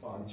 5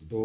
2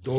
2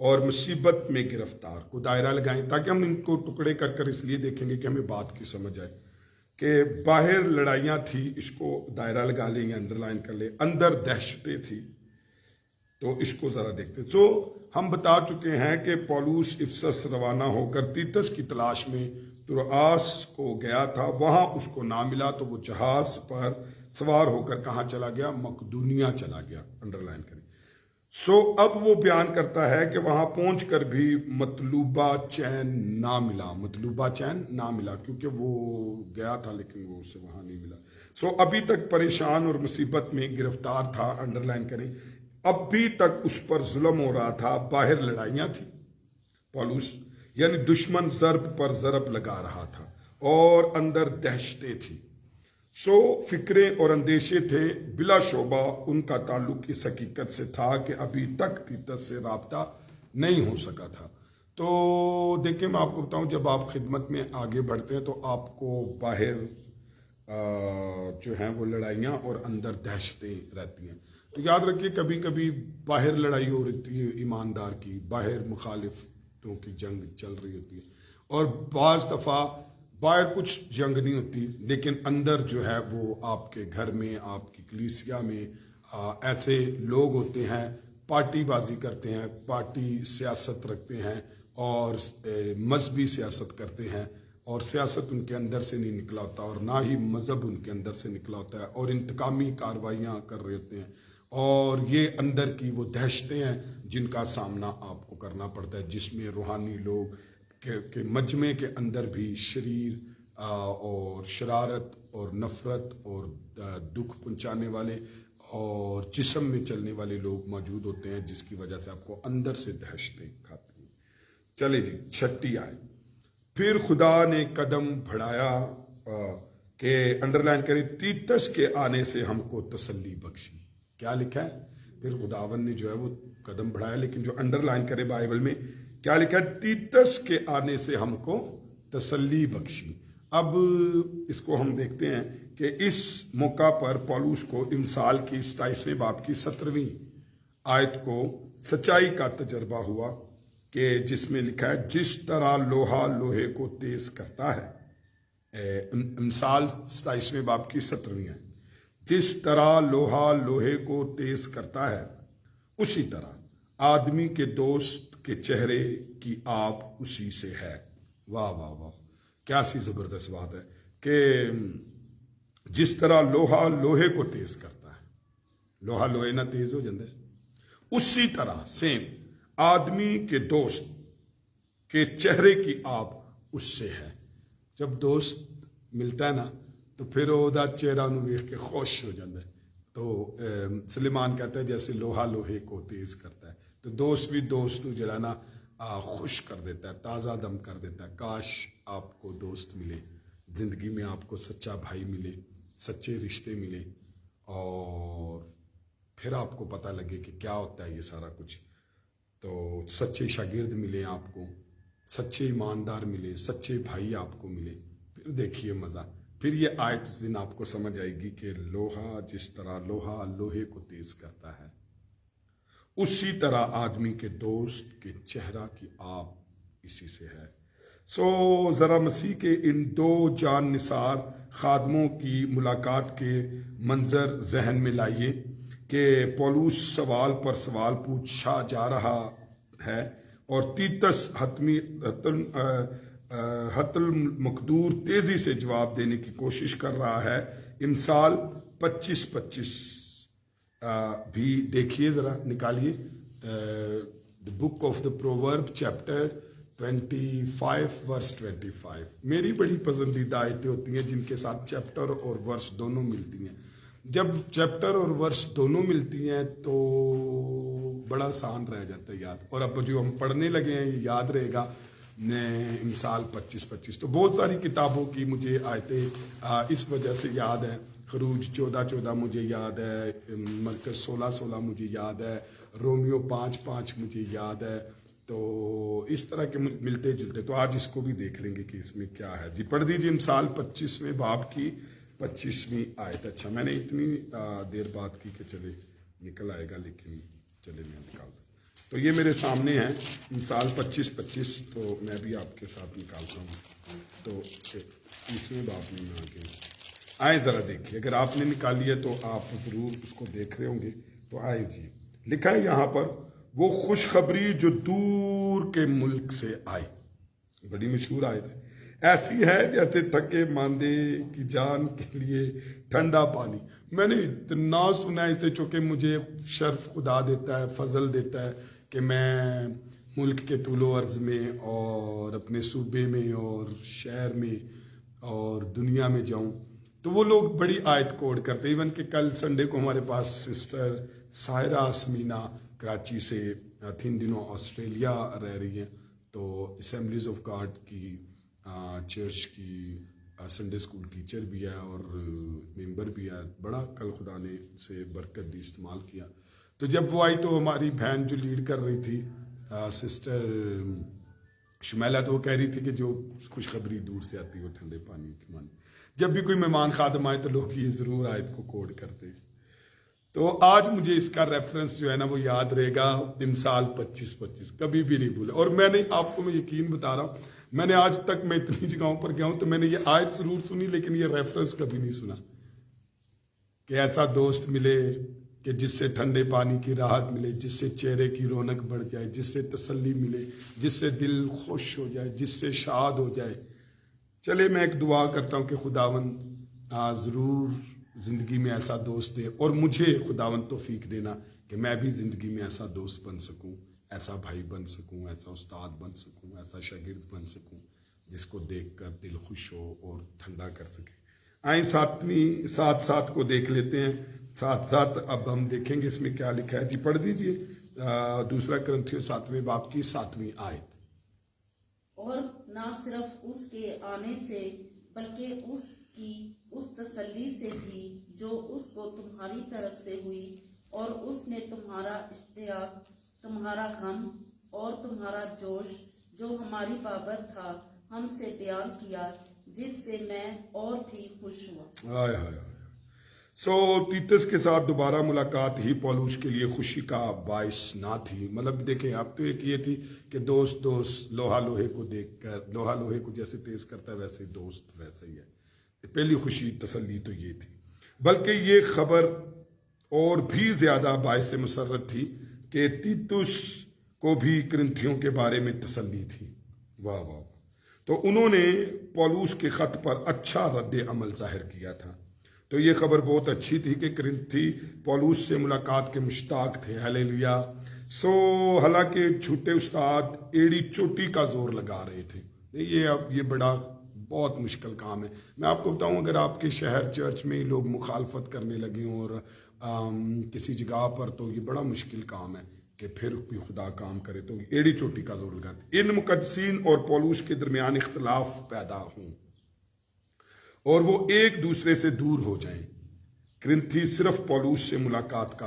اور مصیبت میں گرفتار کو دائرہ لگائیں، تاکہ ہم ان کو ٹکڑے کر کر اس لیے دیکھیں گے کہ ہمیں بات کی سمجھ آئے کہ باہر لڑائیاں تھی، اس کو دائرہ لگا لیں یا انڈر لائن کر لیں، اندر دہشتیں تھی، تو اس کو ذرا دیکھتے ہیں۔ ہم بتا چکے ہیں کہ پولوس افسس روانہ ہو کر تیتس کی تلاش میں ترآس کو گیا تھا، وہاں اس کو نہ ملا تو وہ جہاز پر سوار ہو کر کہاں چلا گیا؟ مقدونیہ چلا گیا، انڈر لائن کریں۔ اب وہ بیان کرتا ہے کہ وہاں پہنچ کر بھی مطلوبہ چین نہ ملا، مطلوبہ چین نہ ملا، کیونکہ وہ گیا تھا لیکن وہ اسے وہاں نہیں ملا۔ ابھی تک پریشان اور مصیبت میں گرفتار تھا، انڈر لائن کریں۔ اب بھی تک اس پر ظلم ہو رہا تھا، باہر لڑائیاں تھیں، پولوس یعنی دشمن ضرب پر ضرب لگا رہا تھا اور اندر دہشتیں تھیں۔ فکریں اور اندیشے تھے، بلا شبہ ان کا تعلق اس حقیقت سے تھا کہ ابھی تک تیتس سے رابطہ نہیں ہو سکا تھا۔ تو دیکھیں، میں آپ کو بتاؤں، جب آپ خدمت میں آگے بڑھتے ہیں تو آپ کو باہر جو ہیں وہ لڑائیاں اور اندر دہشتیں رہتی ہیں۔ تو یاد رکھیے، کبھی کبھی باہر لڑائی ہو رہی ہے ایماندار کی، باہر مخالفتوں کی جنگ چل رہی ہوتی ہے، اور بعض دفعہ باہر کچھ جنگ نہیں ہوتی لیکن اندر جو ہے وہ آپ کے گھر میں، آپ کی کلیسیا میں ایسے لوگ ہوتے ہیں، پارٹی بازی کرتے ہیں، پارٹی سیاست رکھتے ہیں اور مذہبی سیاست کرتے ہیں، اور سیاست ان کے اندر سے نہیں نکلا ہوتا اور نہ ہی مذہب ان کے اندر سے نکلا ہوتا ہے، اور انتقامی کارروائیاں کر رہے ہوتے ہیں، اور یہ اندر کی وہ دہشتیں ہیں جن کا سامنا آپ کو کرنا پڑتا ہے، جس میں روحانی لوگ کہ مجمع کے اندر بھی شریر اور شرارت اور نفرت اور دکھ پہنچانے والے اور جسم میں چلنے والے لوگ موجود ہوتے ہیں، جس کی وجہ سے آپ کو اندر سے دہشتیں کھاتی ہیں۔ چلے جی، 6 آئے۔ پھر خدا نے قدم بڑھایا کہ انڈر لائن کریں، تیتس کے آنے سے ہم کو تسلی بخشی۔ کیا لکھا ہے؟ پھر خداوند نے جو ہے وہ قدم بڑھایا، لیکن جو انڈر لائن کرے بائبل میں کیا لکھا ہے؟ تیتس کے آنے سے ہم کو تسلی بخشی۔ اب اس کو ہم دیکھتے ہیں کہ اس موقع پر پولوس کو امثال کی 27ویں باب کی 17ویں آیت کو سچائی کا تجربہ ہوا، کہ جس میں لکھا ہے جس طرح لوہا لوہے کو تیز کرتا ہے۔ امثال 27ویں باب کی 17ویں آیت، جس طرح لوہا لوہے کو تیز کرتا ہے، اسی طرح آدمی کے دوست کے چہرے کی آب اسی سے ہے۔ واہ واہ واہ، کیا سی زبردست بات ہے کہ جس طرح لوہا لوہے کو تیز کرتا ہے، لوہا لوہے نہ تیز ہو جاندے، اسی طرح سیم آدمی کے دوست کے چہرے کی آب اس سے ہے۔ جب دوست ملتا ہے نا تو پھر وہ چہرہ انہوں دیکھ کے خوش ہو جاتا ہے۔ تو سلیمان کہتا ہے جیسے لوہا لوہے کو تیز کرتا ہے، تو دوست بھی دوست کو جڑا نا خوش کر دیتا ہے، تازہ دم کر دیتا ہے۔ کاش آپ کو دوست ملے، زندگی میں آپ کو سچا بھائی ملے، سچے رشتے ملے، اور پھر آپ کو پتہ لگے کہ کیا ہوتا ہے یہ سارا کچھ۔ تو سچے شاگرد ملے آپ کو، سچے ایماندار ملے، سچے بھائی آپ کو ملے، پھر دیکھیے مزہ۔ پھر یہ آیت اس دن آپ کو سمجھ آئے گی کہ لوہا جس طرح لوہا لوہے کو تیز کرتا ہے، اسی طرح آدمی کے دوست کے چہرہ کی آب اسی سے ہے۔ ذرا مسیح کے ان 2 جان نثار خادموں کی ملاقات کے منظر ذہن میں لائیے کہ پولوس سوال پر سوال پوچھا جا رہا ہے اور تیتس حت المقدور تیزی سے جواب دینے کی کوشش کر رہا ہے۔ امثال 25 بھی دیکھیے، ذرا نکالیے، the book of the proverb chapter 25 verse 25۔ میری بڑی پسندیدہ آیتیں ہوتی ہیں جن کے ساتھ چیپٹر اور ورس دونوں ملتی ہیں۔ جب چیپٹر اور ورس دونوں ملتی ہیں تو بڑا آسان رہ جاتا ہے یاد، اور اب جو ہم پڑھنے لگے ہیں یہ یاد رہے گا۔ امثال 25 تو بہت ساری کتابوں کی مجھے آیتیں اس وجہ سے یاد ہیں۔ خروج 14 مجھے یاد ہے، مرکز 16 مجھے یاد ہے، رومیو 5 مجھے یاد ہے۔ تو اس طرح کے ملتے جلتے، تو آج اس کو بھی دیکھ لیں گے کہ اس میں کیا ہے۔ جی پڑھ دیجیے امثال 25ویں باب کی 25ویں آیت۔ اچھا، میں نے اتنی دیر بات کی کہ چلے نکل آئے گا، لیکن چلے میں نکال دوں۔ تو یہ میرے سامنے ہے مثال 25 تو میں بھی آپ کے ساتھ نکالتا ہوں. تو 30ویں باب میں آگے آئیں ذرا دیکھیے. اگر آپ نے نکالی ہے تو آپ ضرور اس کو دیکھ رہے ہوں گے. تو آئے جی، لکھا ہے یہاں پر وہ خوشخبری جو دور کے ملک سے آئی. بڑی مشہور آیت ہے. ایسی ہے جیسے تھکے ماندے کی جان کے لیے ٹھنڈا پانی. میں نے اتنا سنا ہے اسے، چونکہ مجھے شرف خدا دیتا ہے، فضل دیتا ہے کہ میں ملک کے طول و عرض میں اور اپنے صوبے میں اور شہر میں اور دنیا میں جاؤں تو وہ لوگ بڑی آیت کوڈ کرتے. ایون کہ کل سنڈے کو ہمارے پاس سسٹر سائرہ اسمینا کراچی سے ان دنوں آسٹریلیا رہ رہی ہیں، تو اسمبلیز آف گاڈ کی چرچ کی سنڈے اسکول ٹیچر بھی ہے اور ممبر بھی ہے. بڑا کل خدا نے سے برکت دی، استعمال کیا. تو جب وہ آئی تو ہماری بہن جو لیڈ کر رہی تھی سسٹر شمیلہ، تو وہ کہہ رہی تھی کہ جو خوشخبری دور سے آتی ہے وہ ٹھنڈے پانی کی مانی. جب بھی کوئی مہمان خادم آئے تو لوگ یہ ضرور آیت کو کوڈ کرتے. تو آج مجھے اس کا ریفرنس جو ہے نا وہ یاد رہے گا، امثال 25 کبھی بھی نہیں بھولے. اور میں نے آپ کو میں یقین بتا رہا ہوں، میں نے آج تک میں اتنی جگہوں پر گیا ہوں تو میں نے یہ آیت ضرور سنی لیکن یہ ریفرنس کبھی نہیں سنا کہ ایسا دوست ملے کہ جس سے ٹھنڈے پانی کی راحت ملے، جس سے چہرے کی رونق بڑھ جائے، جس سے تسلی ملے، جس سے دل خوش ہو جائے، جس سے شاد ہو جائے. چلے میں ایک دعا کرتا ہوں کہ خداوند ضرور زندگی میں ایسا دوست دے، اور مجھے خداوند توفیق دینا کہ میں بھی زندگی میں ایسا دوست بن سکوں، ایسا بھائی بن سکوں، ایسا استاد بن سکوں، ایسا شاگرد بن سکوں جس کو دیکھ کر دل خوش ہو اور ٹھنڈا کر سکے. آئیں ساتھ کو دیکھ لیتے ہیں. ساتھ اب ہم دیکھیں گے اس میں کیا لکھا ہے. جی پڑھ دیجئے 2 کرنتھیوں 7ویں باب کی 7ویں آیت. اور نہ صرف اس کے آنے سے بلکہ اس تسلی سے بھی جو اس کو تمہاری طرف سے ہوئی، اور اس نے تمہارا اشتیاق، تمہارا غم اور تمہارا جوش جو ہماری بابت تھا ہم سے بیان کیا، جس سے میں اور بھی خوش ہوا. سو تیتس کے ساتھ دوبارہ ملاقات ہی پولوس کے لیے خوشی کا باعث نہ تھی. مطلب دیکھیں اب تو ایک یہ تھی کہ دوست لوہا لوہے کو دیکھ کر، لوہا لوہے کو جیسے تیز کرتا ہے ویسے دوست ویسے ہی ہے. پہلی خوشی تسلی تو یہ تھی، بلکہ یہ خبر اور بھی زیادہ باعث مسرت تھی کہ تیتس کو بھی کرنتھیوں کے بارے میں تسلی تھی. واہ واہ. تو انہوں نے پولوس کے خط پر اچھا رد عمل ظاہر کیا تھا. تو یہ خبر بہت اچھی تھی کہ کرنتھی پولوس سے ملاقات کے مشتاق تھے. ہلیلویا. سو حالانکہ چھوٹے استاد ایڑی چوٹی کا زور لگا رہے تھے. یہ بڑا بہت مشکل کام ہے. میں آپ کو بتاؤں، اگر آپ کے شہر چرچ میں لوگ مخالفت کرنے لگے ہوں اور کسی جگہ پر، تو یہ بڑا مشکل کام ہے کہ پھر بھی خدا کام کرے. تو ایڑی چوٹی کا زور لگاتے. ان مقدسین اور پولوس کے درمیان اختلاف پیدا ہوں اور وہ ایک دوسرے سے دور ہو جائیں. کرنتھی صرف پولوس سے ملاقات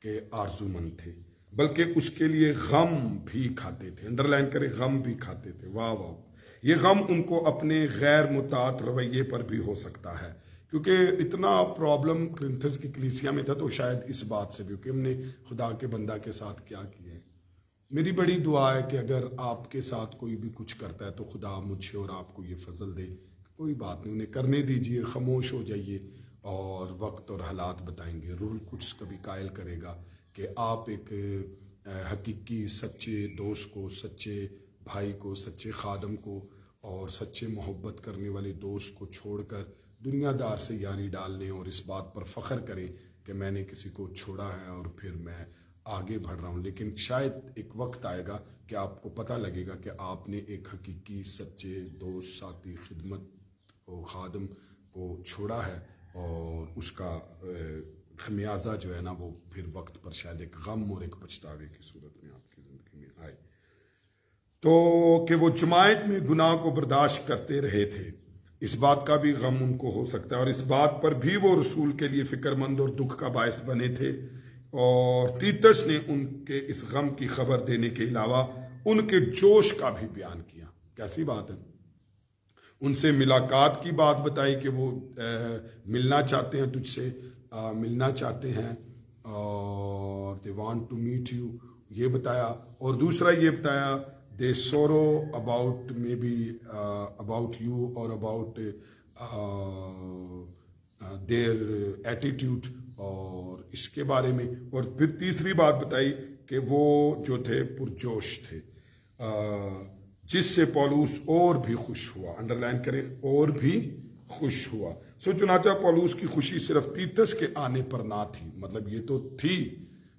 کے آرزو مند تھے، بلکہ اس کے لیے غم بھی کھاتے تھے. انڈرلائن کرے، غم بھی کھاتے تھے. واہ واہ. یہ غم ان کو اپنے غیر مطاعت رویے پر بھی ہو سکتا ہے، کیونکہ اتنا پرابلم کرنتھس کی کلیسیا میں تھا. تو شاید اس بات سے بھی کہ ہم نے خدا کے بندہ کے ساتھ کیا کیا ہے. میری بڑی دعا ہے کہ اگر آپ کے ساتھ کوئی بھی کچھ کرتا ہے تو خدا مجھے اور آپ کو یہ فضل دے. کوئی بات نہیں، انہیں کرنے دیجئے، خاموش ہو جائیے اور وقت اور حالات بتائیں گے. روح القدس کبھی قائل کرے گا کہ آپ ایک حقیقی سچے دوست کو، سچے بھائی کو، سچے خادم کو اور سچے محبت کرنے والے دوست کو چھوڑ کر دنیا دار سے یاری ڈال لیں اور اس بات پر فخر کریں کہ میں نے کسی کو چھوڑا ہے اور پھر میں آگے بڑھ رہا ہوں. لیکن شاید ایک وقت آئے گا کہ آپ کو پتہ لگے گا کہ آپ نے ایک حقیقی سچے دوست، ساتھی، خدمت اور خادم کو چھوڑا ہے، اور اس کا خمیازہ جو ہے نا وہ پھر وقت پر شاید ایک غم اور ایک پچھتاوے کی صورت میں آپ کی زندگی میں آئے. تو کہ وہ جماعت میں گناہ کو برداشت کرتے رہے تھے، اس بات کا بھی غم ان کو ہو سکتا ہے، اور اس بات پر بھی وہ رسول کے لیے فکر مند اور دکھ کا باعث بنے تھے. اور تیتس نے ان کے اس غم کی خبر دینے کے علاوہ ان کے جوش کا بھی بیان کیا. کیسی بات ہے. ان سے ملاقات کی بات بتائی کہ وہ ملنا چاہتے ہیں، تجھ سے ملنا چاہتے ہیں، اور they want to meet you. یہ بتایا، اور دوسرا یہ بتایا دے سورو about maybe about you اور اباؤٹ دیر ایٹیٹیوڈ، اور اس کے بارے میں، اور پھر تیسری بات بتائی کہ وہ جو تھے پرجوش تھے، جس سے پولوس اور بھی خوش ہوا، انڈرلائن کریں، اور بھی خوش ہوا۔ چنانچہ پولوس کی خوشی صرف تیتس کے آنے پر نہ تھی، مطلب یہ تو تھی،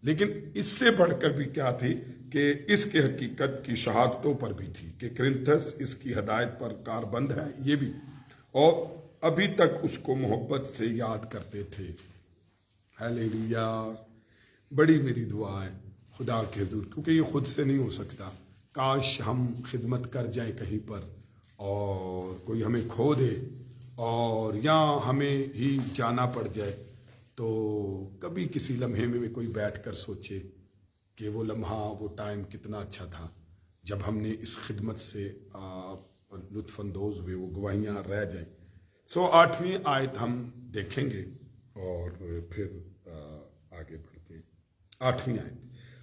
لیکن اس سے بڑھ کر بھی کیا تھی کہ اس کے حقیقت کی شہادتوں پر بھی تھی کہ کرنتھس اس کی ہدایت پر کاربند ہے، یہ بھی، اور ابھی تک اس کو محبت سے یاد کرتے تھے۔ ہیلیلویا! بڑی میری دعا ہے خدا کے حضور، کیونکہ یہ خود سے نہیں ہو سکتا، کاش ہم خدمت کر جائیں کہیں پر اور کوئی ہمیں کھو دے اور یا ہمیں ہی جانا پڑ جائے، تو کبھی کسی لمحے میں کوئی بیٹھ کر سوچے کہ وہ لمحہ، وہ ٹائم کتنا اچھا تھا جب ہم نے اس خدمت سے لطف اندوز ہوئے، وہ گواہیاں رہ جائیں۔ 8ویں آیت ہم دیکھیں گے اور پھر آگے بڑھتے ہیں۔ 8ویں آیت،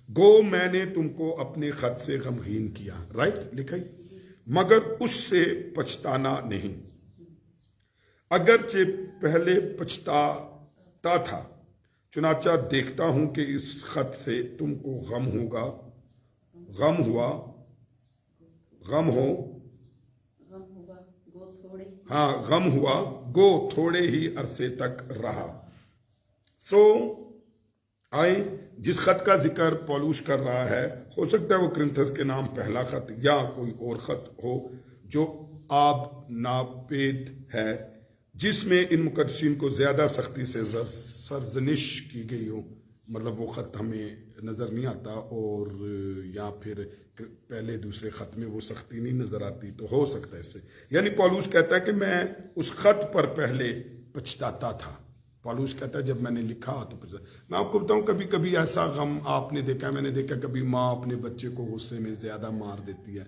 گو میں نے تم کو اپنے خط سے غمگین کیا، رائٹ لکھا ہی، مگر اس سے پچھتانا نہیں، اگرچہ پہلے پچھتاتا تھا، چنانچہ دیکھتا ہوں کہ اس خط سے تم کو غم ہوا، گو تھوڑے ہی عرصے تک رہا۔ آئیں، جس خط کا ذکر پولوس کر رہا ہے، ہو سکتا ہے وہ کرنتھس کے نام پہلا خط یا کوئی اور خط ہو جو آب ناپید ہے، جس میں ان مقدسین کو زیادہ سختی سے سرزنش کی گئی ہو، مطلب وہ خط ہمیں نظر نہیں آتا، اور یا پھر پہلے دوسرے خط میں وہ سختی نہیں نظر آتی، تو ہو سکتا ہے اس سے، یعنی پولوس کہتا ہے کہ میں اس خط پر پہلے پچھتاتا تھا۔ پولوس کہتا ہے جب میں نے لکھا تو میں آپ کو بتاؤں، کبھی کبھی ایسا غم آپ نے دیکھا، میں نے دیکھا کبھی ماں اپنے بچے کو غصے میں زیادہ مار دیتی ہے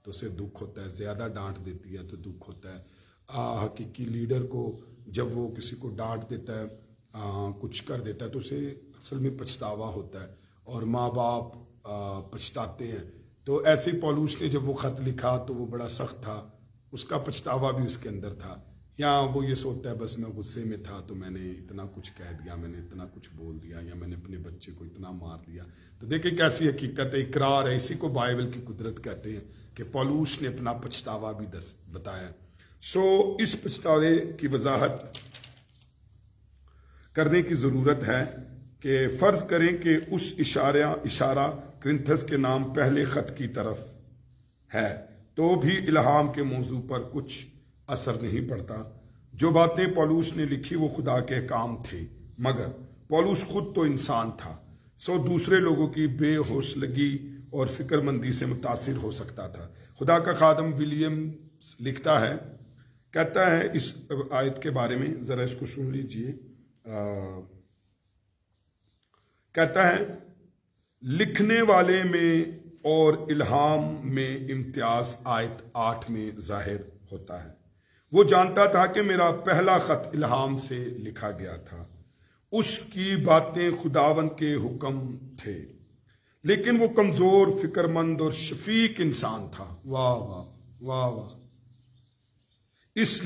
تو اسے دکھ ہوتا ہے، زیادہ ڈانٹ دیتی ہے تو دکھ ہوتا ہے۔ حقیقی لیڈر کو جب وہ کسی کو ڈانٹ دیتا ہے، کچھ کر دیتا ہے، تو اسے اصل میں پچھتاوا ہوتا ہے، اور ماں باپ پچھتاتے ہیں۔ تو ایسے ہی پولوس نے جب وہ خط لکھا تو وہ بڑا سخت تھا، اس کا پچھتاوا بھی اس کے اندر تھا، یا وہ یہ سوچتا ہے بس میں غصے میں تھا تو میں نے اتنا کچھ کہہ دیا، میں نے اتنا کچھ بول دیا، یا میں نے اپنے بچے کو اتنا مار دیا۔ تو دیکھیں کیسی حقیقت ہے، اقرار ہے، اسی کو بائبل کی قدرت کہتے ہیں کہ پولوس نے اپنا پچھتاوا بھی بتایا۔ اس پچھتاوے کی وضاحت کرنے کی ضرورت ہے کہ فرض کریں کہ اس اشارہ کرنتھس کے نام پہلے خط کی طرف ہے، تو بھی الہام کے موضوع پر کچھ اثر نہیں پڑتا۔ جو باتیں پولوس نے لکھی وہ خدا کے کام تھے، مگر پولوس خود تو انسان تھا، دوسرے لوگوں کی بے حوصلگی اور فکر مندی سے متاثر ہو سکتا تھا۔ خدا کا خادم ولیم لکھتا ہے، کہتا ہے اس آیت کے بارے میں، ذرا اس کو سن لیجئے، کہتا ہے لکھنے والے میں اور الہام میں امتیاز آیت 8 میں ظاہر ہوتا ہے۔ وہ جانتا تھا کہ میرا پہلا خط الہام سے لکھا گیا تھا، اس کی باتیں خداوند کے حکم تھے، لیکن وہ کمزور، فکر مند اور شفیق انسان تھا۔ واہ واہ واہ واہ! اس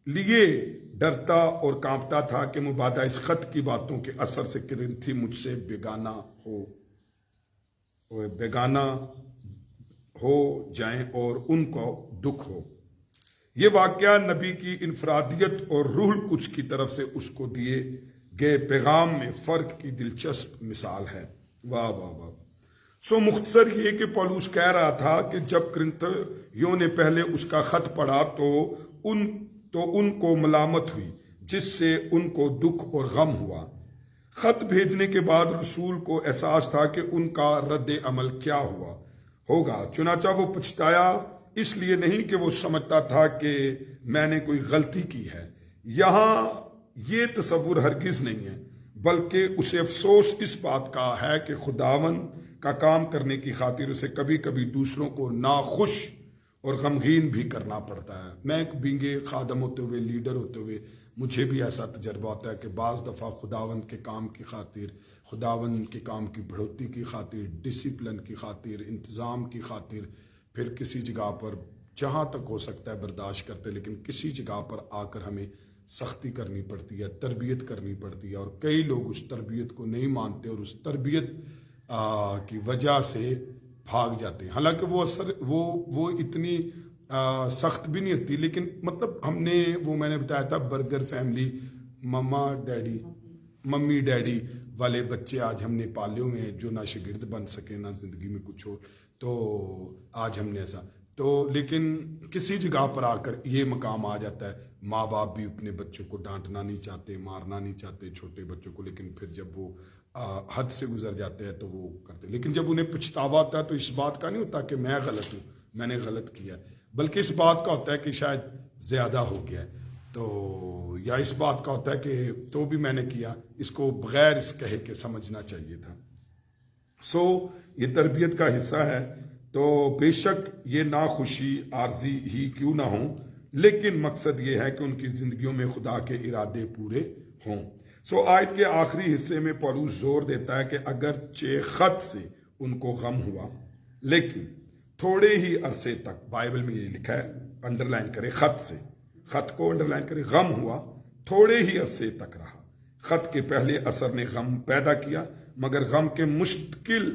لیے ڈرتا اور کانپتا تھا کہ مبادہ اس خط کی باتوں کے اثر سے کرنتھی مجھ سے بیگانہ ہو جائیں اور ان کو دکھ ہو۔ یہ واقعہ نبی کی انفرادیت اور روح القدس کی طرف سے اس کو دیے گئے پیغام میں فرق کی دلچسپ مثال ہے۔ واہ واہ واہ! مختصر یہ کہ پولوس کہہ رہا تھا کہ جب کرنتھیوں نے پہلے اس کا خط پڑھا تو ان کو ملامت ہوئی، جس سے ان کو دکھ اور غم ہوا۔ خط بھیجنے کے بعد رسول کو احساس تھا کہ ان کا رد عمل کیا ہوگا، چنانچہ وہ پچھتایا، اس لیے نہیں کہ وہ سمجھتا تھا کہ میں نے کوئی غلطی کی ہے، یہاں یہ تصور ہرگز نہیں ہے، بلکہ اسے افسوس اس بات کا ہے کہ خداوند کا کام کرنے کی خاطر اسے کبھی کبھی دوسروں کو ناخوش اور غمگین بھی کرنا پڑتا ہے. میں ایک بینگے خادم ہوتے ہوئے، لیڈر ہوتے ہوئے مجھے بھی ایسا تجربہ ہوتا ہے کہ بعض دفعہ خداوند کے کام کی خاطر، خداوند کے کام کی بڑھوتی کی خاطر، ڈسپلن کی خاطر، انتظام کی خاطر، پھر کسی جگہ پر جہاں تک ہو سکتا ہے برداشت کرتے، لیکن کسی جگہ پر آ کر ہمیں سختی کرنی پڑتی ہے، تربیت کرنی پڑتی ہے، اور کئی لوگ اس تربیت کو نہیں مانتے اور اس تربیت کی وجہ سے بھاگ جاتے ہیں. حالانکہ وہ اثر وہ اتنی سخت بھی نہیں ہوتی، لیکن مطلب ہم نے وہ میں نے بتایا تھا برگر فیملی، ممی ڈیڈی والے بچے آج ہم نے پالے ہوئے ہیں جو نہ شاگرد بن سکے نہ زندگی میں کچھ ہو. تو آج ہم نے ایسا لیکن کسی جگہ پر آ کر یہ مقام آ جاتا ہے، ماں باپ بھی اپنے بچوں کو ڈانٹنا نہیں چاہتے، مارنا نہیں چاہتے چھوٹے بچوں کو، لیکن پھر جب وہ حد سے گزر جاتے ہیں تو وہ کرتے. لیکن جب انہیں پچھتاوا ہوتا ہے تو اس بات کا نہیں ہوتا کہ میں غلط ہوں، میں نے غلط کیا ہے، بلکہ اس بات کا ہوتا ہے کہ شاید زیادہ ہو گیا ہے، تو یا اس بات کا ہوتا ہے کہ تو بھی میں نے کیا، اس کو بغیر اس کہے کہ سمجھنا چاہیے تھا. یہ تربیت کا حصہ ہے. تو بے شک یہ ناخوشی عارضی ہی کیوں نہ ہوں، لیکن مقصد یہ ہے کہ ان کی زندگیوں میں خدا کے ارادے پورے ہوں. آیت کے آخری حصے میں پولس زور دیتا ہے کہ اگرچہ خط سے ان کو غم ہوا، لیکن تھوڑے ہی عرصے تک، بائبل میں یہ لکھا ہے، انڈر لائن کرے، خط کو انڈر لائن کرے، غم ہوا تھوڑے ہی عرصے تک رہا. خط کے پہلے اثر نے غم پیدا کیا، مگر غم مستقل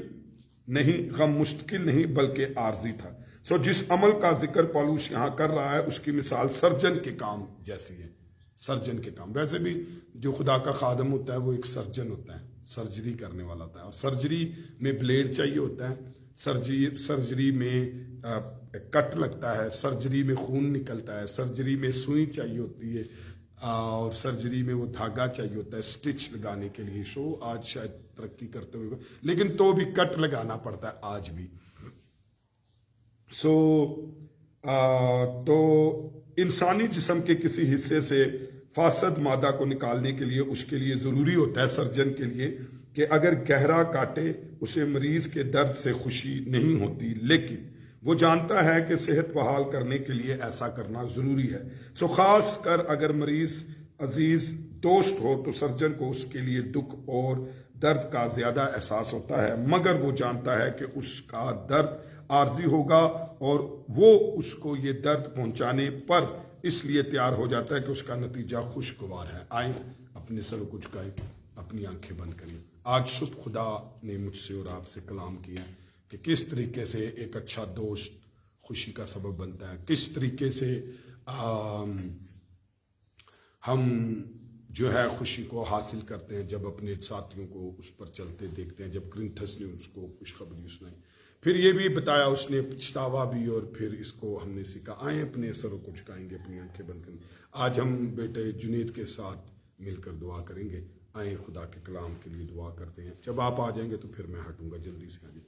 نہیں بلکہ عارضی تھا. جس عمل کا ذکر پولس یہاں کر رہا ہے اس کی مثال سرجن کے کام جیسی ہے. سرجن کے کام، ویسے بھی جو خدا کا خادم ہوتا ہے وہ ایک سرجن ہوتا ہے، سرجری کرنے والا ہوتا ہے، اور سرجری میں بلیڈ چاہیے ہوتا ہے، سرجری میں کٹ لگتا ہے، سرجری میں خون نکلتا ہے، سرجری میں سوئی چاہیے ہوتی ہے، اور سرجری میں وہ دھاگا چاہیے ہوتا ہے سٹچ لگانے کے لیے. آج شاید ترقی کرتے ہوئے لیکن تو بھی کٹ لگانا پڑتا ہے آج بھی. تو انسانی جسم کے کسی حصے سے فاسد مادہ کو نکالنے کے لیے اس کے لیے ضروری ہوتا ہے سرجن کے لیے کہ اگر گہرا کاٹے اسے مریض کے درد سے خوشی نہیں ہوتی، لیکن وہ جانتا ہے کہ صحت بحال کرنے کے لیے ایسا کرنا ضروری ہے. خاص کر اگر مریض عزیز دوست ہو تو سرجن کو اس کے لیے دکھ اور درد کا زیادہ احساس ہوتا ہے، مگر وہ جانتا ہے کہ اس کا درد عارضی ہوگا اور وہ اس کو یہ درد پہنچانے پر اس لیے تیار ہو جاتا ہے کہ اس کا نتیجہ خوشگوار ہے. آئیں اپنے سر کو جھکائیں، اپنی آنکھیں بند کریں. آج صبح خدا نے مجھ سے اور آپ سے کلام کیا کہ کس طریقے سے ایک اچھا دوست خوشی کا سبب بنتا ہے، کس طریقے سے ہم جو ہے خوشی کو حاصل کرتے ہیں جب اپنے ساتھیوں کو اس پر چلتے دیکھتے ہیں. جب کرنتھس نے اس کو خوشخبری سنائی، پھر یہ بھی بتایا اس نے پچھتاوا بھی، اور پھر اس کو ہم نے سیکھا. آئیں اپنے سروں کو جھکائیں گے، اپنی آنکھیں بند کریں. آج ہم بیٹے جنید کے ساتھ مل کر دعا کریں گے. آئیں خدا کے کلام کے لیے دعا کرتے ہیں. جب آپ آ جائیں گے تو پھر میں ہٹوں گا جلدی سے آگے.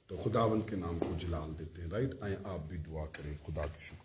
تو خداوند کے نام کو جلال دیتے ہیں. آئیں آپ بھی دعا کریں. خدا کے شکر.